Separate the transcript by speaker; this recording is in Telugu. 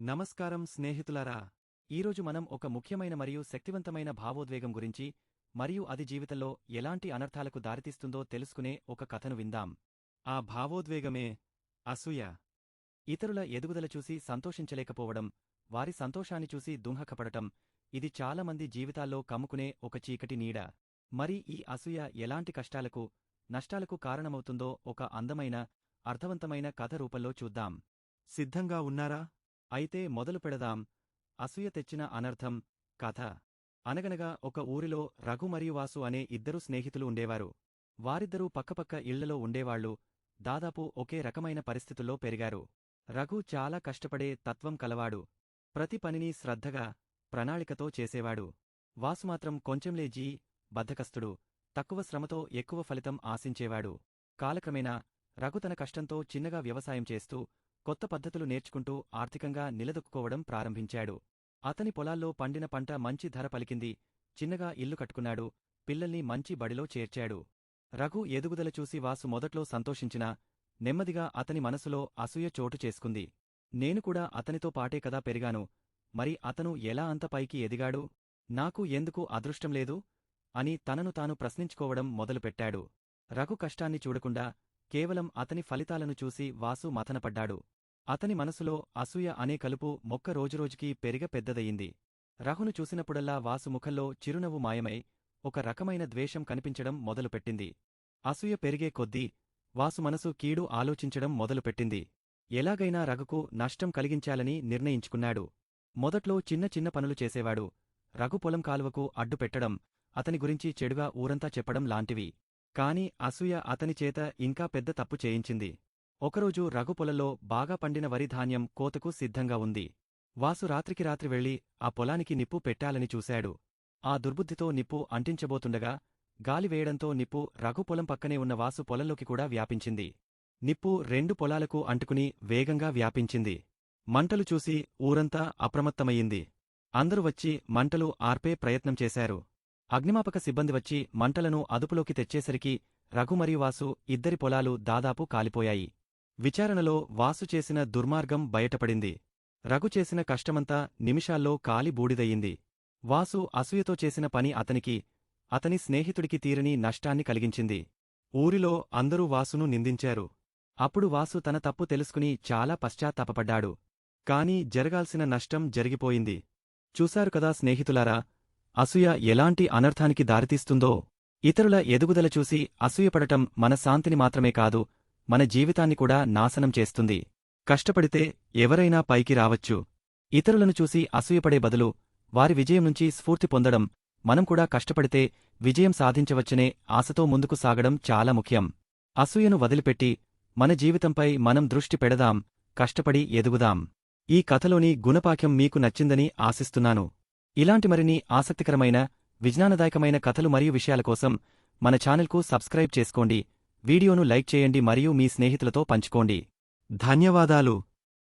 Speaker 1: నమస్కారం స్నేహితులారా. ఈరోజు మనం ఒక ముఖ్యమైన మరియు శక్తివంతమైన భావోద్వేగం గురించి మరియు అది జీవితంలో ఎలాంటి అనర్థాలకు దారితీస్తుందో తెలుసుకునే ఒక కథను విందాం. ఆ భావోద్వేగమే అసూయ. ఇతరుల ఎదుగుదల చూసి సంతోషించలేకపోవడం, వారి సంతోషాన్ని చూసి దుంహకపడటం, ఇది చాలామంది జీవితాల్లో కమ్ముకునే ఒక చీకటి నీడ. మరి ఈ అసూయ ఎలాంటి కష్టాలకు, నష్టాలకు కారణమవుతుందో ఒక అందమైన, అర్థవంతమైన కథ రూపంలో చూద్దాం. సిద్ధంగా ఉన్నారా? అయితే మొదలు పెడదాం. అసూయ తెచ్చిన అనర్థం కథ. అనగనగా ఒక ఊరిలో రఘు మరియు వాసు అనే ఇద్దరు స్నేహితులు ఉండేవారు. వారిద్దరూ పక్కపక్క ఇళ్లలో ఉండేవాళ్లు. దాదాపు ఒకే రకమైన పరిస్థితుల్లో పెరిగారు. రఘు చాలా కష్టపడే తత్వం కలవాడు. ప్రతి పనిని శ్రద్ధగా, ప్రణాళికతో చేసేవాడు. వాసుమాత్రం కొంచెంలేజీ, బద్ధకస్తుడు. తక్కువ శ్రమతో ఎక్కువ ఫలితం ఆశించేవాడు. కాలక్రమేణా రఘు తన కష్టంతో చిన్నగా వ్యవసాయం చేస్తూ కొత్త పద్ధతులు నేర్చుకుంటూ ఆర్థికంగా నిలదొక్కుకోవడం ప్రారంభించాడు. అతని పొలాల్లో పండిన పంట మంచి ధర పలికింది. చిన్నగా ఇల్లు కట్టుకున్నాడు. పిల్లల్ని మంచి బడిలో చేర్చాడు. రఘు ఎదుగుదల చూసి వాసు మొదట్లో సంతోషించినా నెమ్మదిగా అతని మనసులో అసూయ చోటు చేసుకుంది. నేను కూడా అతనితో పాటే కదా పెరిగాను, మరి అతను ఎలా అంత పైకి ఎదిగాడు? నాకు ఎందుకు అదృష్టం లేదు అని తనను తాను ప్రశ్నించుకోవడం మొదలుపెట్టాడు. రఘు కష్టాన్ని చూడకుండా కేవలం అతని ఫలితాలను చూసి వాసు మథనపడ్డాడు. అతని మనసులో అసూయ అనే కలుపు మొక్క రోజురోజుకీ పెరిగ పెద్దదయింది. రఘును చూసినప్పుడల్లా వాసు ముఖంలో చిరునవ్వు మాయమై ఒక రకమైన ద్వేషం కనిపించడం మొదలుపెట్టింది. అసూయ పెరిగే కొద్దీ వాసు మనసు కీడు ఆలోచించడం మొదలుపెట్టింది. ఎలాగైనా రఘుకు నష్టం కలిగించాలని నిర్ణయించుకున్నాడు. మొదట్లో చిన్న చిన్న పనులు చేసేవాడు. రఘు పొలం కాలువకు అడ్డుపెట్టడం, అతని గురించి చెడుగా ఊరంతా చెప్పడం లాంటివి. కాని అసూయ అతని చేత ఇంకా పెద్ద తప్పు చేయించింది. ఒకరోజు రఘు పొలంలో బాగా పండిన వరి ధాన్యం కోతకు సిద్ధంగా ఉంది. వాసు రాత్రికి రాత్రి వెళ్లి ఆ పొలానికి నిప్పు పెట్టాలని చూశాడు. ఆ దుర్బుద్ధితో నిప్పు అంటించబోతుండగా గాలి వేయడంతో నిప్పు రఘు పొలం పక్కనే ఉన్న వాసు పొలంలోకి కూడా వ్యాపించింది. నిప్పు 2 పొలాలకు అంటుకుని వేగంగా వ్యాపించింది. మంటలు చూసి ఊరంతా అప్రమత్తమయ్యింది. అందరూ వచ్చి మంటలు ఆర్పే ప్రయత్నం చేశారు. అగ్నిమాపక సిబ్బంది వచ్చి మంటలను అదుపులోకి తెచ్చేసరికి రఘు మరియు వాసు ఇద్దరి పొలాలు దాదాపు కాలిపోయాయి. విచారణలో వాసు చేసిన దుర్మార్గం బయటపడింది. రఘు చేసిన కష్టమంతా నిమిషాల్లో కాలి బూడిదయ్యింది. వాసు అసూయతో చేసిన పని అతనికి, అతని స్నేహితుడికి తీరని నష్టాన్ని కలిగించింది. ఊరిలో అందరూ వాసును నిందించారు. అప్పుడు వాసు తన తప్పు తెలుసుకుని చాలా పశ్చాత్తాపపడ్డాడు. కాని జరగాల్సిన నష్టం జరిగిపోయింది. చూశారు కదా స్నేహితులారా, అసూయ ఎలాంటి అనర్థానికి దారితీస్తుందో. ఇతరుల ఎదుగుదల చూసి అసూయపడటం మన శాంతిని మాత్రమే కాదు, మన జీవితాన్ని కూడా నాశనం చేస్తుంది. కష్టపడితే ఎవరైనా పైకి రావచ్చు. ఇతరులను చూసి అసూయపడే బదులు వారి విజయం నుంచి స్ఫూర్తి పొందడం, మనం కూడా కష్టపడితే విజయం సాధించవచ్చనే ఆశతో ముందుకు సాగడం చాలా ముఖ్యం. అసూయను వదిలిపెట్టి మన జీవితంపై మనం దృష్టి పెడదాం, కష్టపడి ఎదుగుదాం. ఈ కథలోని గుణపాఠ్యం మీకు నచ్చిందని ఆశిస్తున్నాను. ఇలాంటి మరిన్ని ఆసక్తికరమైన, విజ్ఞానదాయకమైన కథలు మరియు విషయాల కోసం మన ఛానల్కు సబ్స్క్రైబ్ చేసుకోండి. వీడియోను లైక్ చేయండి మరియు మీ స్నేహితులతో పంచుకోండి. ధన్యవాదాలు.